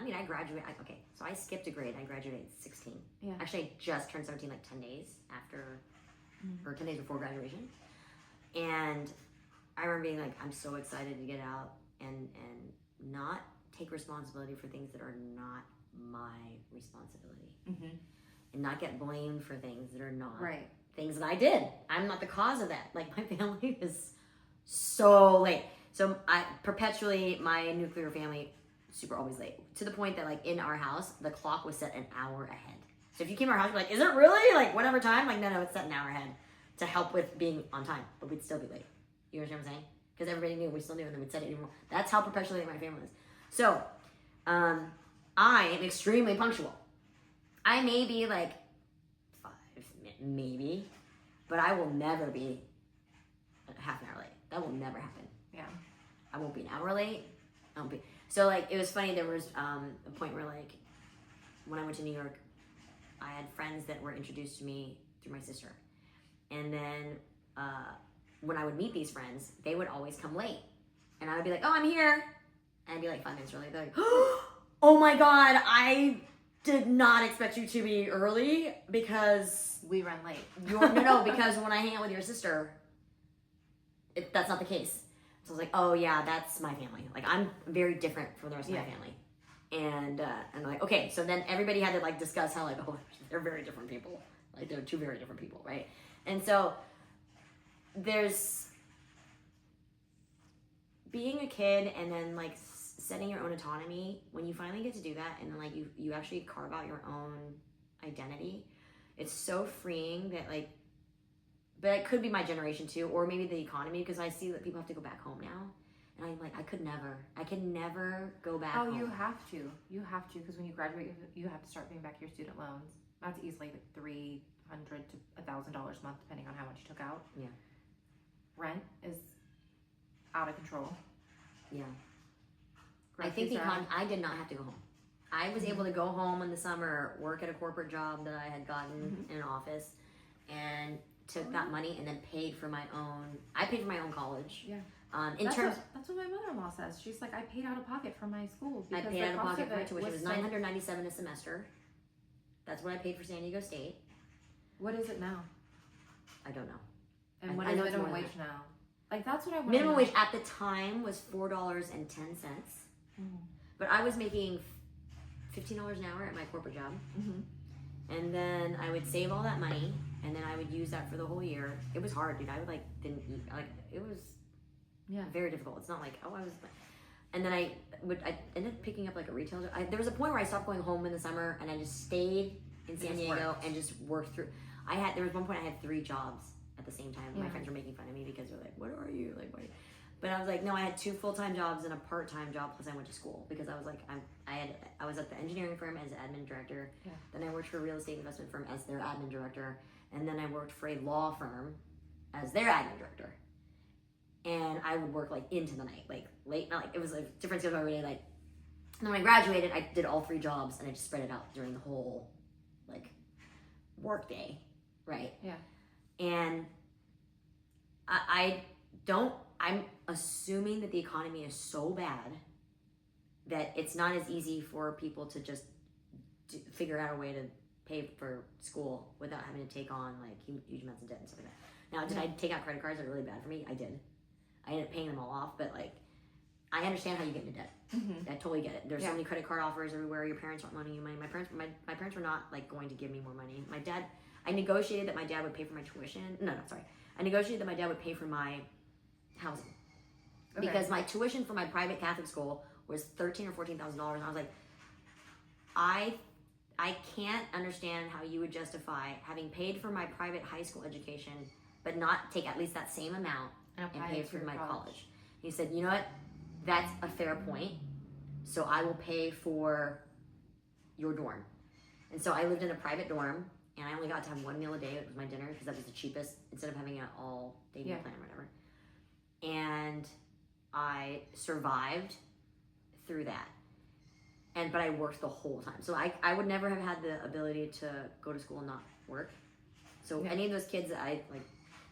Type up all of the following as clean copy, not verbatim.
I graduated. Okay, so I skipped a grade. I graduated at 16. Yeah. Actually, I just turned 17 like 10 days after, or 10 days before graduation. And I remember being like, I'm so excited to get out and not take responsibility for things that are not my responsibility. Mm-hmm. And not get blamed for things that are not things that I did. I'm not the cause of that. Like, my family is so late. So I perpetually, my nuclear family, super always late. To the point that, like, in our house, the clock was set an hour ahead. So if you came to our house, you'd be like, is it really? Like, whatever time? Like, no, it's set an hour ahead to help with being on time. But we'd still be late. You understand what I'm saying? Because everybody knew, we still knew, and then we'd set it even more. That's how perpetually late my family is. So, I am extremely punctual. I may be like 5, maybe, but I will never be half an hour late. That will never happen. Yeah. I won't be an hour late. I won't be. So, like, it was funny. There was a point where, like, when I went to New York, I had friends that were introduced to me through my sister. And then when I would meet these friends, they would always come late. And I would be like, oh, I'm here. And I'd be like 5 minutes early. They're like, oh my God, I did not expect you to be early because we run late. No, because when I hang out with your sister, that's not the case. So I was like, oh yeah, that's my family. Like, I'm very different from the rest of my family. And like, okay, so then everybody had to like discuss how like, oh, they're very different people. Like, they're two very different people, right? And so there's being a kid and then like setting your own autonomy. When you finally get to do that and then like you actually carve out your own identity, it's so freeing that like, but it could be my generation too, or maybe the economy, because I see that people have to go back home now. And I'm like, I could never go back home. Oh, you have to, because when you graduate, you have to start paying back your student loans. That's easily like $300 to $1,000 a month, depending on how much you took out. Yeah. Rent is out of control. Yeah. I think I did not have to go home. I was able to go home in the summer, work at a corporate job that I had gotten in an office, and took that money and then paid for my own. I paid for my own college. Yeah. That's what my mother-in-law says. She's like, I paid out of pocket for my school. I paid out of pocket for my tuition. It was $997 a semester. That's what I paid for San Diego State. What is it now? I don't know. And what is minimum wage now? Like, that's what I want. Minimum wage at the time was $4.10. But I was making $15 an hour at my corporate job. And then I would save all that money, and then I would use that for the whole year. It was hard, dude. I would like didn't eat. Like, it was very difficult. It's not like, oh, I was. And then I ended up picking up like a retail job. There was a point where I stopped going home in the summer, and I just stayed in San Diego and just worked through. There was one point I had 3 jobs at the same time. My friends were making fun of me because they're like, what are you? Like, what? But I was like, no, I had 2 full-time jobs and a part-time job, plus I went to school because I was like, I was at the engineering firm as admin director. Yeah. Then I worked for a real estate investment firm as their admin director. And then I worked for a law firm as their admin director. And I would work like into the night, like late, not like, it was like different schedule every day. Like, and then when I graduated, I did all 3 jobs and I just spread it out during the whole like work day. Right. Yeah. And I'm assuming that the economy is so bad that it's not as easy for people to just figure out a way to pay for school without having to take on like huge amounts of debt and stuff like that. Now, did I take out credit cards that are really bad for me? I did. I ended up paying them all off, but like, I understand how you get into debt. I totally get it. There's so many credit card offers everywhere. Your parents aren't loaning you money. My parents were not like going to give me more money. My dad, I negotiated that my dad would pay for my tuition. I negotiated that my dad would pay for my housing. Okay. Because my tuition for my private Catholic school was $13,000 or $14,000, and I was like, I can't understand how you would justify having paid for my private high school education, but not take at least that same amount and pay for my college. He said, you know what? That's a fair point. So I will pay for your dorm. And so I lived in a private dorm, and I only got to have 1 meal a day. It was my dinner because that was the cheapest instead of having an all-day meal plan or whatever. And I survived through that. But I worked the whole time. So I would never have had the ability to go to school and not work. So any of those kids that it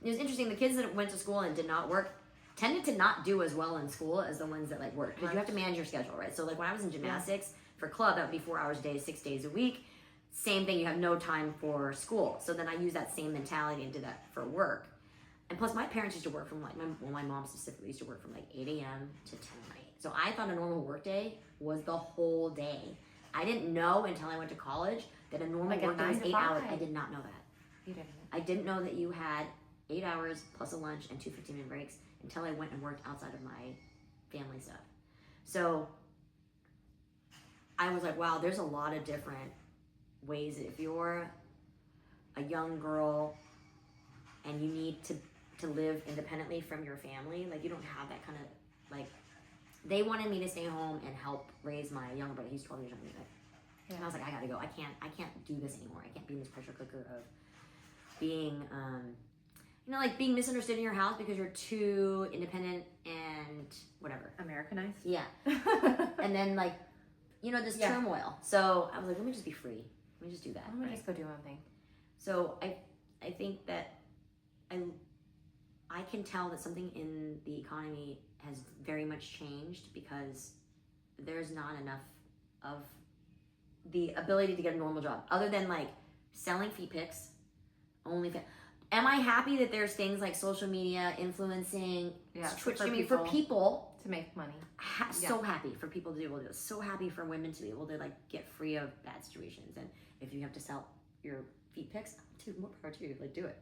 was interesting, the kids that went to school and did not work tended to not do as well in school as the ones that like work, because you have to manage your schedule, right? So like when I was in gymnastics for club, that would be 4 hours a day, 6 days a week. Same thing, you have no time for school. So then I use that same mentality and did that for work. And plus my parents used to work from like, my mom specifically used to work from like 8 a.m. to 10 at night. So I thought a normal work day was the whole day. I didn't know until I went to college that a normal Like a work day was 9 to 8 hours. 5. I did not know that. You didn't. I didn't know that you had 8 hours plus a lunch and 2 15-minute breaks until I went and worked outside of my family stuff. So I was like, wow, there's a lot of different ways that if you're a young girl and you need to live independently from your family, like you don't have that kind of like, they wanted me to stay home and help raise my younger brother. He's 12 years younger than me. And I was like, I gotta go. I can't do this anymore. I can't be in this pressure cooker of being, like being misunderstood in your house because you're too independent and whatever. Americanized? Yeah. And then like, this turmoil. So I was like, let me just be free. Let me just do that. Let me just go do my own thing. So I think that I can tell that something in the economy has very much changed because there's not enough of the ability to get a normal job other than like selling feet pics, Am I happy that there's things like social media, influencing, Twitch streaming for people to make money? So happy for people to be able to do it. So happy for women to be able to like get free of bad situations. And if you have to sell your feet pics, dude, more power to you. Like do it.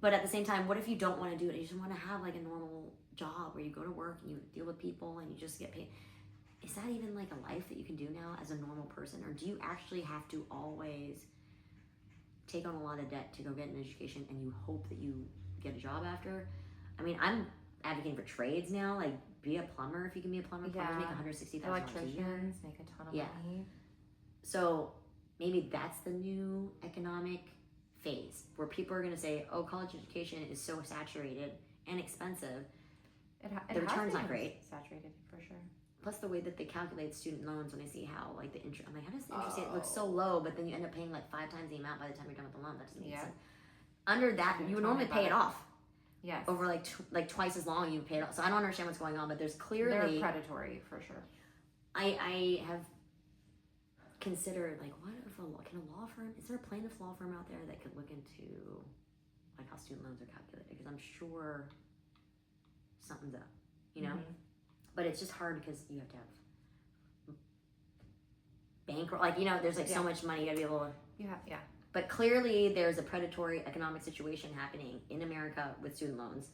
But at the same time, what if you don't want to do it? You just want to have like a normal job where you go to work and you deal with people and you just get paid. Is that even like a life that you can do now as a normal person? Or do you actually have to always take on a lot of debt to go get an education and you hope that you get a job after? I mean, I'm advocating for trades now, like be a plumber if you can be a plumber. Plumbers make $160,000 Electricians make a ton of money. So maybe that's the new economic phase where people are going to say, oh, college education is so saturated and expensive. The return's not great. Saturated for sure. Plus the way that they calculate student loans, when I see how like the interest, I'm like, how does the interest rate look so low, but then you end up paying like 5 times the amount by the time you're done with the loan? That doesn't make sense. Under that, you would normally pay it off. Yes. Over like twice as long you pay it off. So I don't understand what's going on, but there's clearly they're predatory for sure. I have considered like, what if can a law firm? Is there a plaintiff's law firm out there that could look into like how student loans are calculated? Because I'm sure something's up, But it's just hard because you have to have bankroll, there's like so much money you gotta be able to. Yeah. But clearly there's a predatory economic situation happening in America with student loans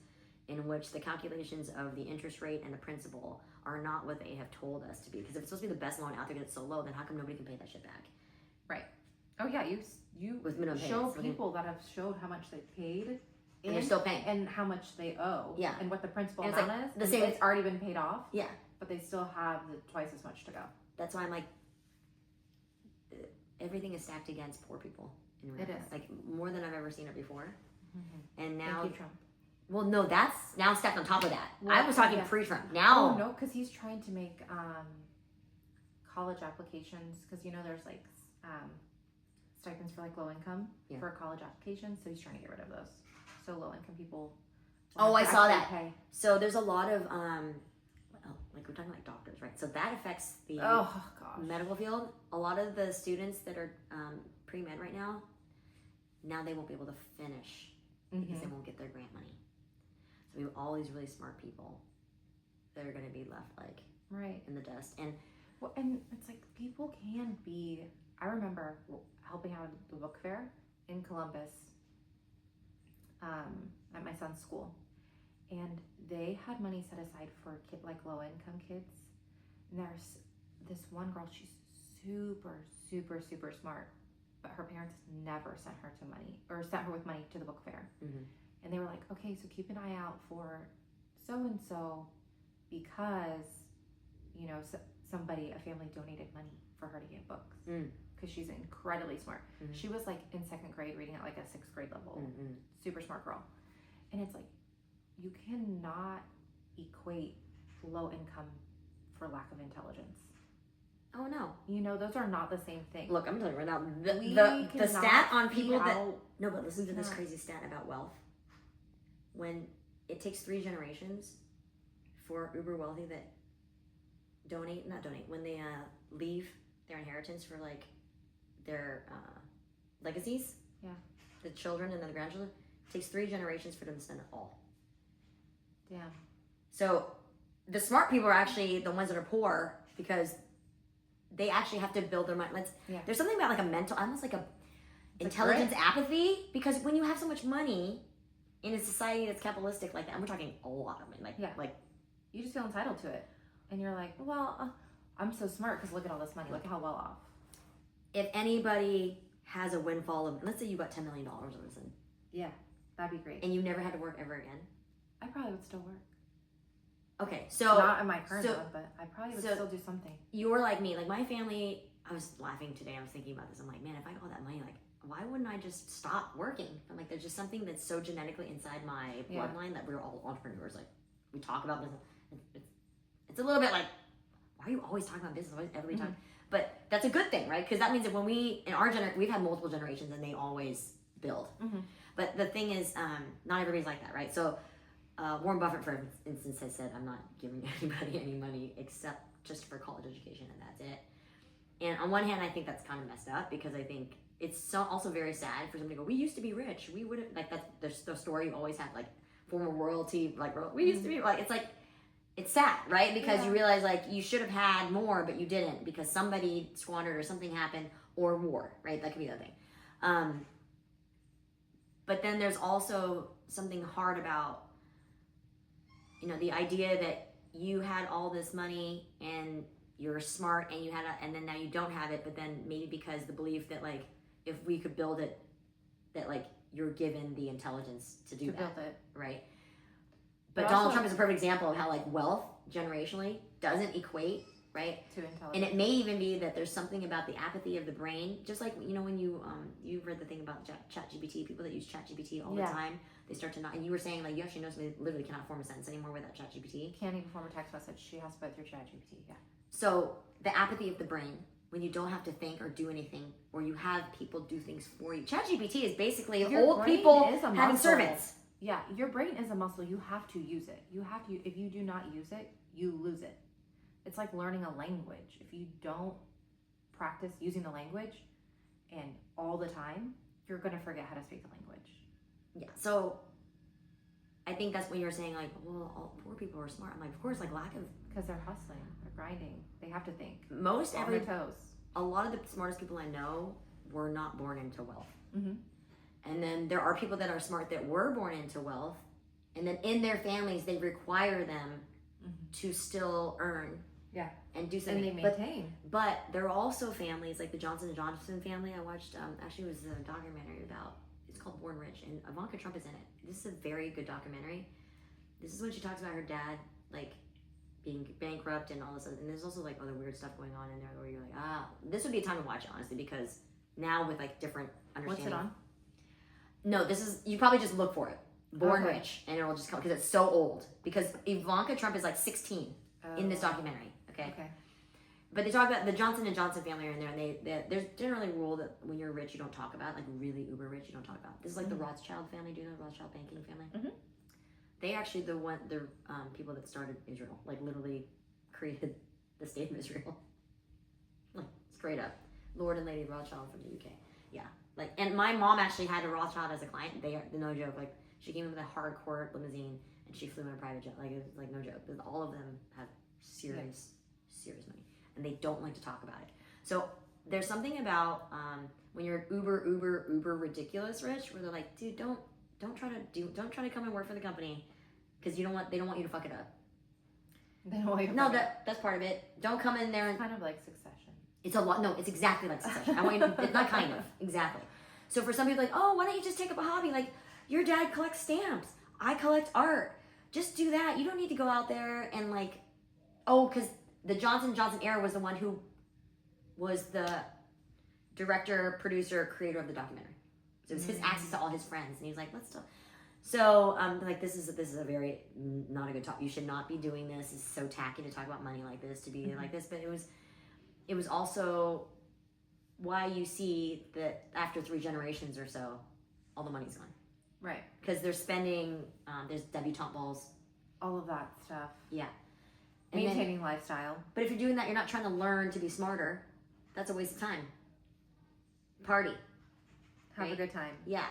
in which the calculations of the interest rate and the principal are not what they have told us to be. Because if it's supposed to be the best loan out there that's so low, then how come nobody can pay that shit back? Right. Oh yeah, you with minimum show payments. people that have showed how much they paid. And they're still paying. And how much they owe. Yeah. And what the principal and amount it's is. the same. It's already been paid off. Yeah. But they still have twice as much to go. That's why I'm like, everything is stacked against poor people in America. It is. Like more than I've ever seen it before. Mm-hmm. And now, thank you, Trump. Well, no, that's now stacked on top of that. Well, I was talking pre-Trump. Now, oh no, because he's trying to make college applications. Because there's like stipends for like low income for college applications. So he's trying to get rid of those. So low income people. Oh, I saw that. So there's a lot of like we're talking like doctors, right? So that affects the medical field. A lot of the students that are pre-med right now they won't be able to finish because they won't get their grant money. So we have all these really smart people that are going to be left like in the dust. And it's like people can be. I remember helping out at the book fair in Columbus at my son's school, and they had money set aside for like low income kids. And there's this one girl, she's super, super, super smart, but her parents never sent her with money to the book fair. And they were like, okay, so keep an eye out for so and so because a family donated money for her to get books because she's incredibly smart. She was like in 2nd grade reading at like a 6th grade level. Super smart girl. And it's like, you cannot equate low income for lack of intelligence. Oh no. Those are not the same thing. Look, I'm telling you right now, the stat on people that... No, but listen to this crazy stat about wealth. When it takes 3 generations for uber wealthy that when they leave their inheritance for like their legacies, the children and then the grandchildren, it takes 3 generations for them to spend it all. Damn. So the smart people are actually the ones that are poor because they actually have to build their money. There's something about like a mental, almost like a intelligence apathy, because when you have so much money in a society that's capitalistic like that, and we're talking a lot of money, like you just feel entitled to it, and you're like, well, I'm so smart because look at all this money, look at how well off. If anybody has a windfall of, let's say you got $10 million or something, that'd be great, and you never had to work ever again, I probably would still work. Okay, so not in my current job, but I probably would still do something. You're like me, like my family. I was laughing today. I was thinking about this. I'm like, man, if I got all that money, like, why wouldn't I just stop working? I'm like, there's just something that's so genetically inside my bloodline that we're all entrepreneurs. Like, we talk about business. It's a little bit like, why are you always talking about business every time? But that's a good thing, right? Because that means that when in our generation, we've had multiple generations and they always build. But the thing is, not everybody's like that, right? So Warren Buffett, for instance, has said, I'm not giving anybody any money except just for college education, and that's it. And on one hand, I think that's kind of messed up because I think it's also very sad for somebody to go, we used to be rich. We would have, like, that's the story you always have, like, former royalty, like, we used to be, like, it's like, it's sad, right? Because you realize, like, you should have had more, but you didn't because somebody squandered or something happened, or war, right? That could be the other thing. But then there's also something hard about, the idea that you had all this money and you're smart and and then now you don't have it, but then maybe because the belief that, like, if we could build it, that, like, you're given the intelligence to build it, right? But Donald Trump is a perfect example of how, like, wealth generationally doesn't equate, right, to intelligence. And it may even be that there's something about the apathy of the brain, just like, when you've read the thing about ChatGPT, people that use ChatGPT all the time, they start to not, and you were saying, like, you actually know somebody that literally cannot form a sentence anymore without ChatGPT. Can't even form a text message. She has to put it through ChatGPT. So the apathy of the brain, when you don't have to think or do anything, or you have people do things for you. ChatGPT is basically old people having servants. Yeah, your brain is a muscle. You have to use it. If you do not use it, you lose it. It's like learning a language. If you don't practice using the language and all the time, you're going to forget how to speak the language. Yeah, so I think that's when you're saying, like, well, all poor people are smart. I'm like, of course, like, lack of... Because they're hustling, they're grinding, they have to think. A lot of the smartest people I know were not born into wealth. And then there are people that are smart that were born into wealth, and then in their families, they require them to still earn and do something. And they maintain. But there are also families, like the Johnson & Johnson family. I watched, actually it was a documentary about, it's called Born Rich, and Ivanka Trump is in it. This is a very good documentary. This is when she talks about her dad, like, being bankrupt and all this other, and there's also, like, other weird stuff going on in there where you're like, this would be a time to watch it, honestly, because now with, like, different understanding. What's it on? No, this is, you probably just look for it. Born Rich, and it'll just come, because it's so old. Because Ivanka Trump is, like, 16 in this documentary, okay? But they talk about the Johnson & Johnson family are in there, and there's generally a rule that when you're rich, you don't talk about, like, really uber rich, you don't talk about. This is like the Rothschild family. Do you know the Rothschild banking family? They actually the people that started Israel, like, literally created the state of Israel. Like, straight up. Lord and Lady Rothschild from the UK. Yeah. Like, and my mom actually had a Rothschild as a client. They're no joke. Like, she came in with a hardcore limousine and she flew in a private jet. Like, it was like no joke. All of them have serious money, and they don't like to talk about it. So there's something about when you're uber ridiculous rich, where they're like, dude, don't try to come and work for the company because they don't want you to fuck it up. They don't want you to no, that's part of it. Don't come in there and kind of like Succession. It's a lot. No, it's exactly like Succession. I want you to, it's not kind of, exactly. So for some people, like, oh, why don't you just take up a hobby? Like, your dad collects stamps. I collect art. Just do that. You don't need to go out there and, like, because the Johnson & Johnson era was the one who was the director, producer, creator of the documentary. So it was his access to all his friends. And he was like, let's talk. So, like, this is a very, not a good talk. You should not be doing this. It's so tacky to talk about money like this, to be like this. But it was also why you see that after 3 generations or so, all the money's gone. Right. Because they're spending, there's debutante balls. All of that stuff. Yeah. And Maintaining lifestyle. But if you're doing that, you're not trying to learn to be smarter. That's a waste of time. Party. Have a right? good time. Yeah.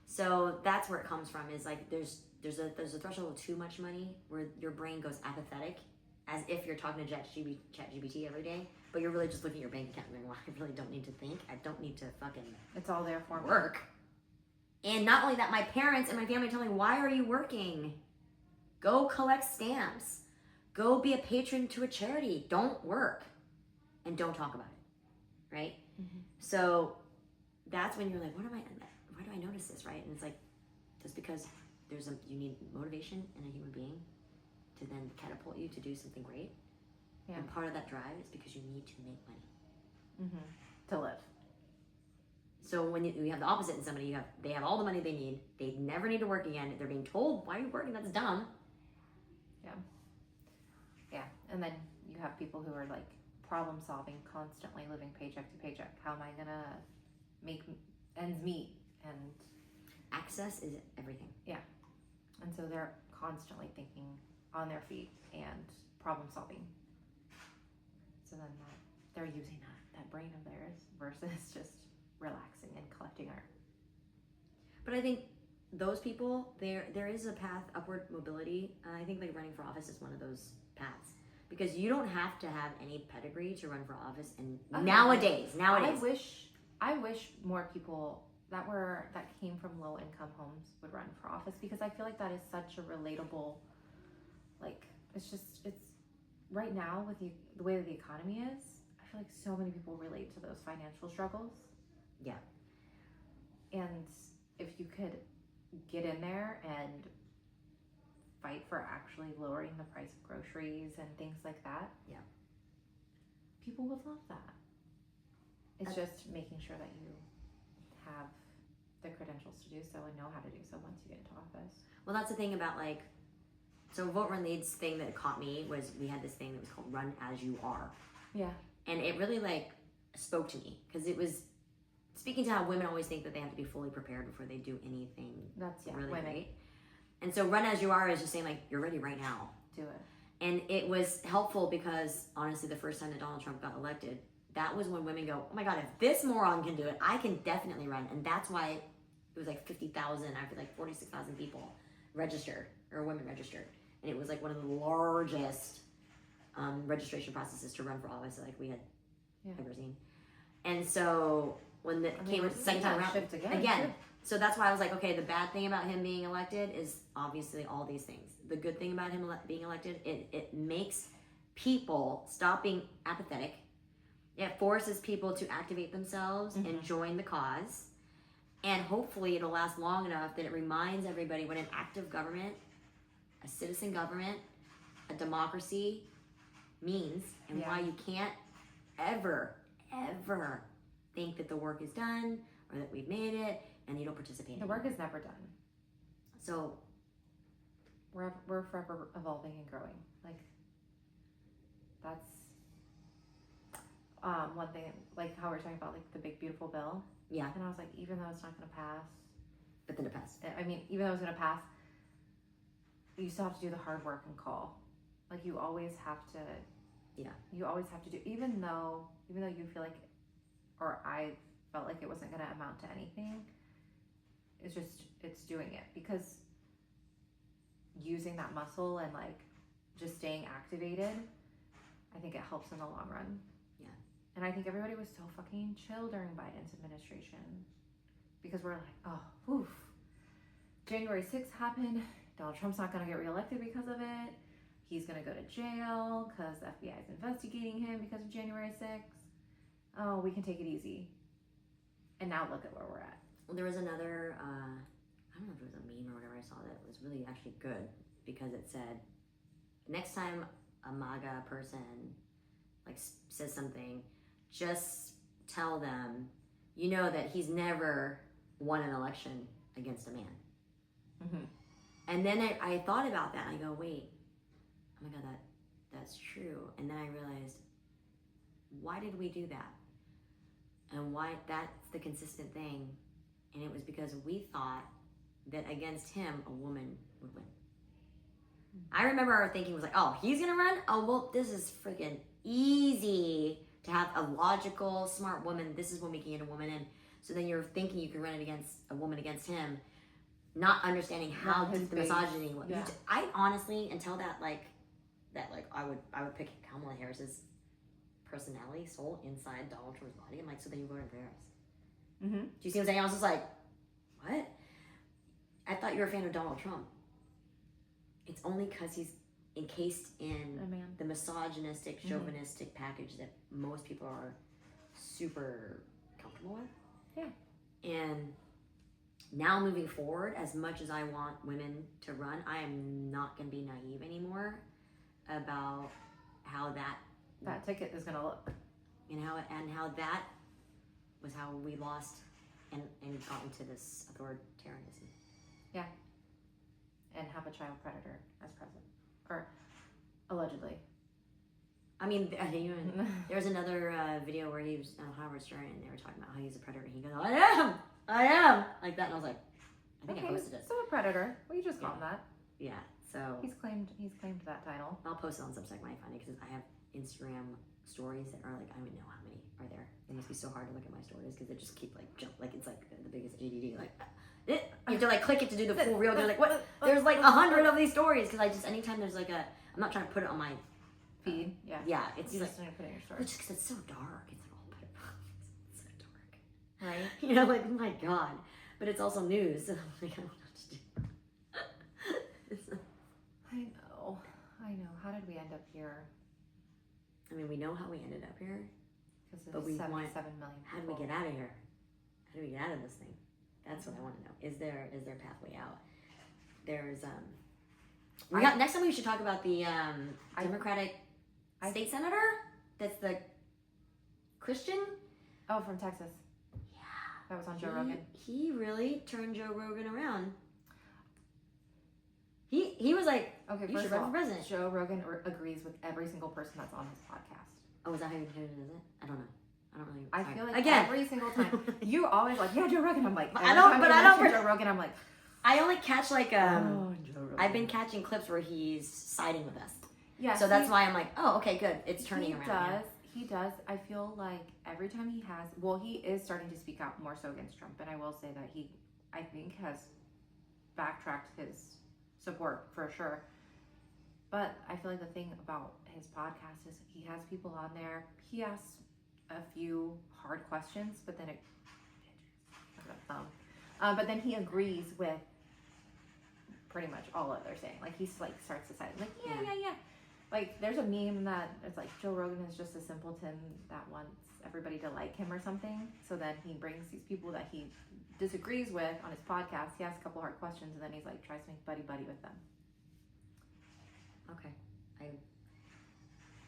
So that's where it comes from. Is like there's a threshold of too much money where your brain goes apathetic, as if you're talking to ChatGPT every day, but you're really just looking at your bank account and going, well, I really don't need to think. I don't need to fucking It's all there for me. work. And not only that, my parents and my family tell me, why are you working? Go collect stamps. Go be a patron to a charity. Don't work. And don't talk about it. Right? Mm-hmm. So that's when you're like, why do I notice this, right? And it's like, just because you need motivation in a human being to then catapult you to do something great. Yeah. And part of that drive is because you need to make money. Mm-hmm. To live. So when you have the opposite in somebody, they have all the money they need. They never need to work again. They're being told, why are you working? That's dumb. Yeah. Yeah. And then you have people who are like problem solving, constantly living paycheck to paycheck. How am I going to make ends meet? And Access is everything. yeah. And so they're constantly thinking on their feet and problem solving. So then they're using that brain of theirs versus just relaxing and collecting art. But I think those people, there is a path, upward mobility. I think like running for office is one of those paths. Because you don't have to have any pedigree to run for office. And nowadays. I wish more people that came from low income homes would run for office, because I feel like that is such a relatable, like, it's right now with the way that the economy is, I feel like so many people relate to those financial struggles. Yeah. And if you could get in there and fight for actually lowering the price of groceries and things like that, yeah, people would love that. It's just making sure that you have the credentials to do so and know how to do so once you get into office. Well, that's the thing about like, so Vote Run Lead's thing that caught me was we had this thing that was called Run As You Are. Yeah. And it really like spoke to me because it was speaking to how women always think that they have to be fully prepared before they do anything really women. great. And so Run As You Are is just saying like, you're ready right now. Do it. And it was helpful because honestly, the first time that Donald Trump got elected, that was when women go, oh my God, if this moron can do it, I can definitely run. And that's why it was like 50,000, after like 46,000 people registered, or women registered. And it was like one of the largest registration processes to run for office that like we had ever seen. And so when it came the second time around, again. So that's why I was like, okay, the bad thing about him being elected is obviously all these things. The good thing about him being elected, it makes people stop being apathetic. It forces people to activate themselves and join the cause. And hopefully it'll last long enough that it reminds everybody what an active government, a citizen government, a democracy means, and why you can't ever think that the work is done or that we've made it and you don't participate. The work is never done. So we're forever evolving and growing. Like, that's one thing, like how we're talking about like the big beautiful bill. Yeah. And I was like, even though it's not going to pass, but then it passed. I mean, even though it's going to pass, you still have to do the hard work and call. Like, you always have to. Yeah. You always have to do, even though you feel like, or I felt like it wasn't going to amount to anything. It's doing it, because using that muscle and like just staying activated, I think it helps in the long run. Yeah. And I think everybody was so fucking chill during Biden's administration, because we're like, oh, oof. January 6th happened. Donald Trump's not going to get reelected because of it. He's going to go to jail because the FBI is investigating him because of January 6th. Oh, we can take it easy. And now look at where we're at. Well, there was another, I don't know if it was a meme or whatever I saw that was really actually good, because it said, next time a MAGA person like says something, just tell them, you know, that he's never won an election against a man. Mm-hmm. And then I thought about that and I go, wait, oh my God, that's true. And then I realized, why did we do that? And why that's the consistent thing. And it was because we thought that against him, a woman would win. I remember our thinking was like, oh, he's gonna run? Oh, well, this is freaking easy to have a logical, smart woman. This is when we can get a woman in. So then you're thinking you can run it against a woman against him, not understanding how deep the misogyny was. Yeah. I honestly, until that I would pick Kamala Harris's personality, soul inside Donald Trump's body. I'm like, so then you voted for Harris. Mm-hmm. Do you see what I'm saying? I was just like, what? I thought you were a fan of Donald Trump. It's only because he's encased in the misogynistic, chauvinistic package that most people are super comfortable with. Yeah. And now moving forward, as much as I want women to run, I am not going to be naive anymore about how that ticket is going to look. And how that was how we lost and got into this authoritarianism. Yeah. And have a child predator as president. Or allegedly. I mean, there was another video where he was on Howard Stern and they were talking about how he's a predator. And he goes, I am! Like that. And I was like, I think I posted it. So a predator. Well, you just call him that. Yeah, so. He's claimed that title. I'll post it on Substack when I find it because I have Instagram stories that are like, I don't even know how many are there. It must be so hard to look at my stories because they just keep like it's like the biggest ADD. Like, you have to like click it to do the full reel. They're like, what? There's like 100 of these stories because I just, anytime there's like I'm not trying to put it on my feed. Yeah. Yeah, it's you like, just want to put it in your story. Which because it's so dark. It's like all it's so dark. Right? You know, like, oh my God. But it's also news. So like, I don't know what to do. I know. How did we end up here? I mean, we know how we ended up here. But we 77 million people. How do we get out of here? How do we get out of this thing? That's what I want to know. Is there a pathway out? There's next time we should talk about the Democratic state senator. That's the Christian. Oh, from Texas. Yeah, that was on Joe Rogan. He really turned Joe Rogan around. He was like, okay, you should run for president. Joe Rogan agrees with every single person that's on his podcast. Oh, is that how you does it? I don't know. I don't really. I feel like again every single time you always like, yeah, Joe Rogan. I'm like, I don't. Joe Rogan. I'm like, I only catch like Joe Rogan. I've been catching clips where he's siding with us. Yeah. So that's why I'm like, oh, okay, good. It's turning around. He does. I feel like every time he is starting to speak out more so against Trump, and I will say that I think has backtracked his support for sure. But I feel like the thing about his podcast is he has people on there. He asks a few hard questions, but then but then he agrees with pretty much all that they're saying. Like he's like starts to side like yeah. Like there's a meme that it's like Joe Rogan is just a simpleton that wants everybody to like him or something. So then he brings these people that he disagrees with on his podcast. He asks a couple hard questions and then he's like tries to make buddy with them. Okay.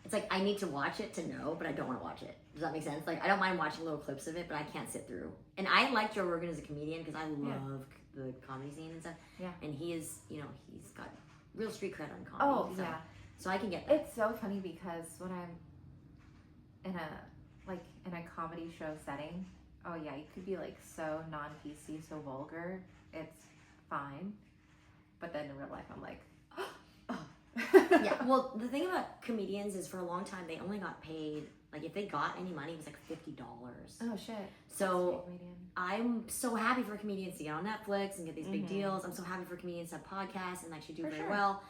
It's like I need to watch it to know, but I don't want to watch it. Does that make sense? Like I don't mind watching little clips of it, but I can't sit through. And I like Joe Rogan as a comedian because I love the comedy scene and stuff. Yeah. And he is, he's got real street cred on comedy. Oh, yeah. So I can get that. It's so funny because when I'm in a comedy show setting, oh yeah, you could be like so non-PC, so vulgar. It's fine. But then in real life, I'm like, yeah, well, the thing about comedians is for a long time, they only got paid, like if they got any money, it was like $50. Oh, shit. So I'm so happy for comedians to get on Netflix and get these big deals. I'm so happy for comedians to have podcasts and actually do very well.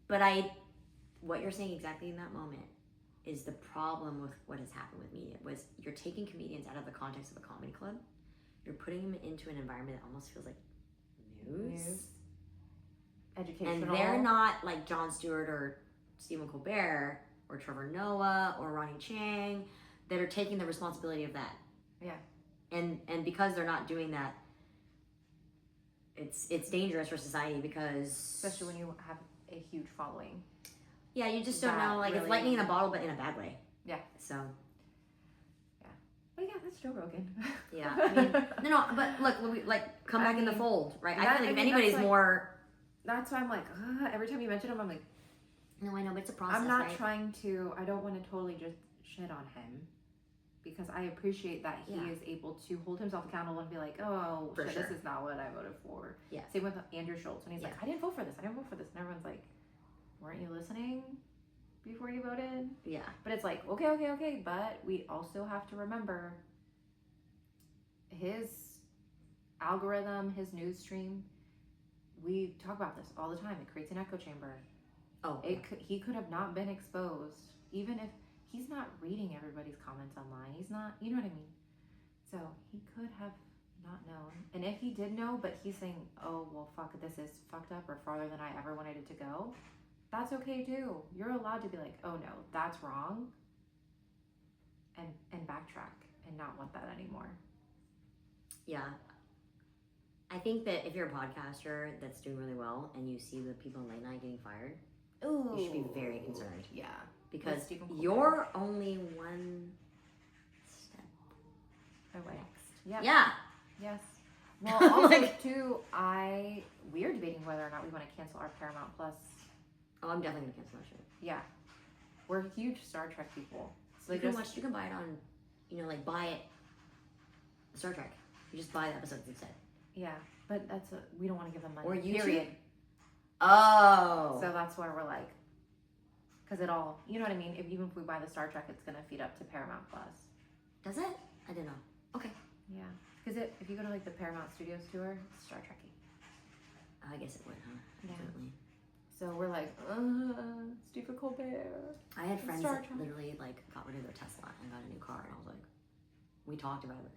But what you're saying exactly in that moment is the problem with what has happened with media was you're taking comedians out of the context of a comedy club. You're putting them into an environment that almost feels like news. Educational. And they're not like Jon Stewart or Stephen Colbert or Trevor Noah or Ronnie Chang that are taking the responsibility of that. Yeah. And because they're not doing that, it's dangerous for society because especially when you have a huge following. Yeah, you just don't know. Like, really, it's lightning in a bottle, but in a bad way. Yeah. So. Yeah. But yeah, that's Joe Rogan. Yeah. I mean, no, but look, come back in the fold, right? I feel like if anybody's more. That's why I'm like, every time you mention him, I'm like. No, I know, but it's a process. I'm not trying to. I don't want to totally just shit on him. because I appreciate that he is able to hold himself accountable and be like, oh, shit, this is not what I voted for. Yeah. Same with Andrew Schultz when he's like, I didn't vote for this. And everyone's like, weren't you listening before you voted? Yeah. But it's like, okay. But we also have to remember his algorithm, his news stream. We talk about this all the time. It creates an echo chamber. He could have not been exposed, even if he's not reading everybody's comments online. He's not, you know what I mean? So he could have not known. And if he did know, but he's saying, oh, well, fuck, this is fucked up or farther than I ever wanted it to go, that's okay too. You're allowed to be like, oh no, that's wrong. And backtrack and not want that anymore. Yeah. I think that if you're a podcaster that's doing really well and you see the people in late night getting fired, you should be very concerned. Yeah. Because you're only one step away. Yep. Yeah. Yes. Well, also, too, we are debating whether or not we want to cancel our Paramount Plus. Oh, I'm definitely going to cancel that shit. Yeah. We're huge Star Trek people. So you can buy it on, buy it, Star Trek. You just buy the episodes instead. Yeah, but we don't want to give them money. Or YouTube? Period. Oh. So that's where we're like, because it all, you know what I mean? Even if we buy the Star Trek, it's going to feed up to Paramount Plus. Does it? I didn't know. Okay. Yeah. Because if you go to the Paramount Studios tour, it's Star Trek-y. I guess it would, huh? Yeah. Definitely. So we're like, Stephen Colbert. I had friends that literally got rid of their Tesla and got a new car, and I was like, we talked about it.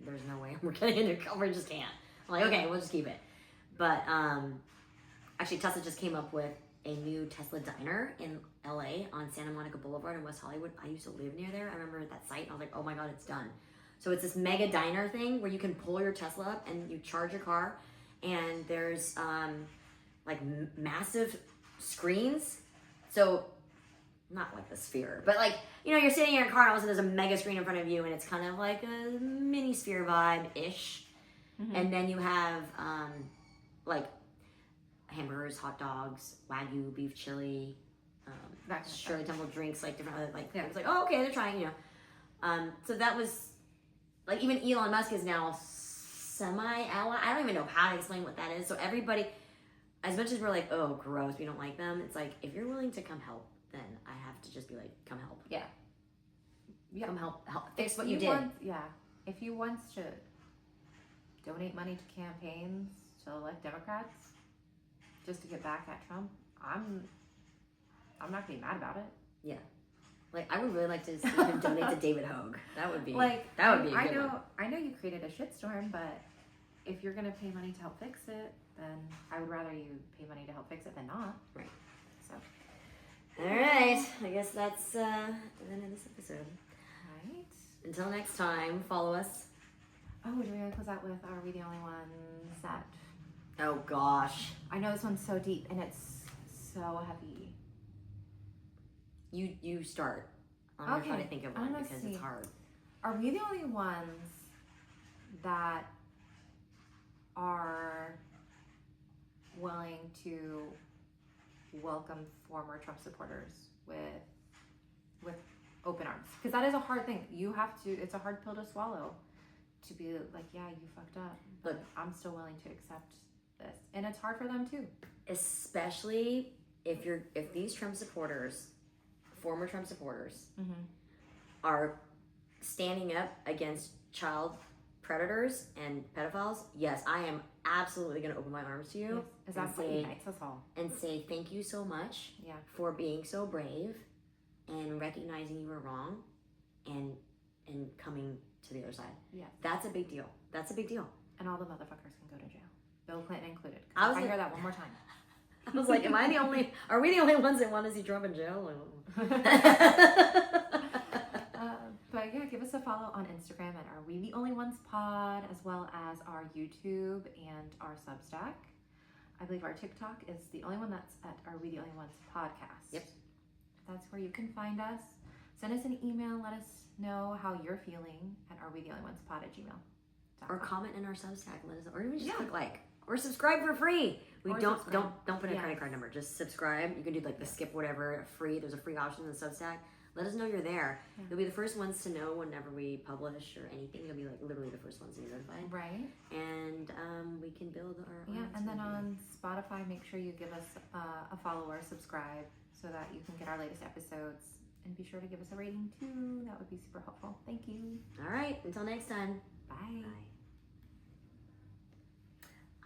There's no way we're getting a new car. We just can't. I'm like, okay, we'll just keep it. But actually, Tesla just came up with a new Tesla diner in LA on Santa Monica Boulevard in West Hollywood. I used to live near there. I remember that site. And I was like, oh my God, it's done. So it's this mega diner thing where you can pull your Tesla up and you charge your car. And there's massive screens. So not like the sphere, but you're sitting in your car and all of a sudden there's a mega screen in front of you and it's kind of like a mini sphere vibe-ish. Mm-hmm. And then you have hamburgers, hot dogs, Wagyu, beef chili, Shirley Temple drinks, different other things. Like, oh, okay, they're trying, so that was, even Elon Musk is now semi-ally. I don't even know how to explain what that is. So everybody, as much as we're like, oh, gross, we don't like them, it's like, if you're willing to come help, then I have to just be like, come help. Yeah. Come help fix what you did. If you want to donate money to campaigns to elect Democrats just to get back at Trump, I'm not gonna be mad about it. Yeah. I would really like to see him donate to David Hogue. That would be that would be a good one. I know you created a shitstorm, but if you're gonna pay money to help fix it, then I would rather you pay money to help fix it than not. Right. So. All right. I guess that's the end of this episode. Right. Until next time, follow us. Oh, do we want to close out with Are We the Only Ones That... Oh, gosh. I know this one's so deep and it's so heavy. You start. I'm going to try to think of one because it's hard. Are we the only ones that are willing to welcome former Trump supporters with open arms? Because that is a hard thing. It's a hard pill to swallow to be like, yeah, you fucked up. But I'm still willing to accept this. And it's hard for them too. Especially if these Trump supporters, former Trump supporters, mm-hmm. are standing up against child predators and pedophiles. Yes, I am absolutely going to open my arms to you. Yes, that's what unites us all. And say thank you so much for being so brave and recognizing you were wrong and coming to the other side. Yes. That's a big deal. That's a big deal. And all the motherfuckers can go to jail. Bill Clinton included. I hear that one more time. I was like, are we the only ones that want to see Trump in jail? But yeah, give us a follow on Instagram at Are We The Only Ones Pod, as well as our YouTube and our Substack. I believe our TikTok is the only one that's at Are We The Only Ones Podcast. Yep. That's where you can find us. Send us an email. Let us know how you're feeling at arewetheonlyonesepod@gmail.com. Or comment in our Substack. Let us know. Or even just click like. Or subscribe for free. Don't put in a credit card number. Just subscribe. You can do the skip whatever free. There's a free option in the Substack. Let us know you're there. Yeah. You'll be the first ones to know whenever we publish or anything. You'll be like literally the first ones to be notified. Right. And we can build our Yeah, audience and then with you. on Spotify, make sure you give us a follow or subscribe so that you can get our latest episodes. And be sure to give us a rating too. That would be super helpful. Thank you. All right. Until next time. Bye. Bye.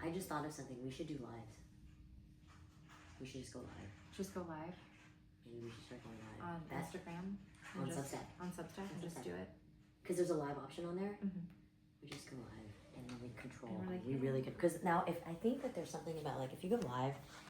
I just thought of something. We should do lives. We should just go live. Just go live Maybe we should start going live. on That's Instagram. on and just- Substack. On Substack and just do it. Because there's a live option on there. Mhm. We just go live and then we control. And we're like, we really could. Because now, if I think that there's something about like if you go live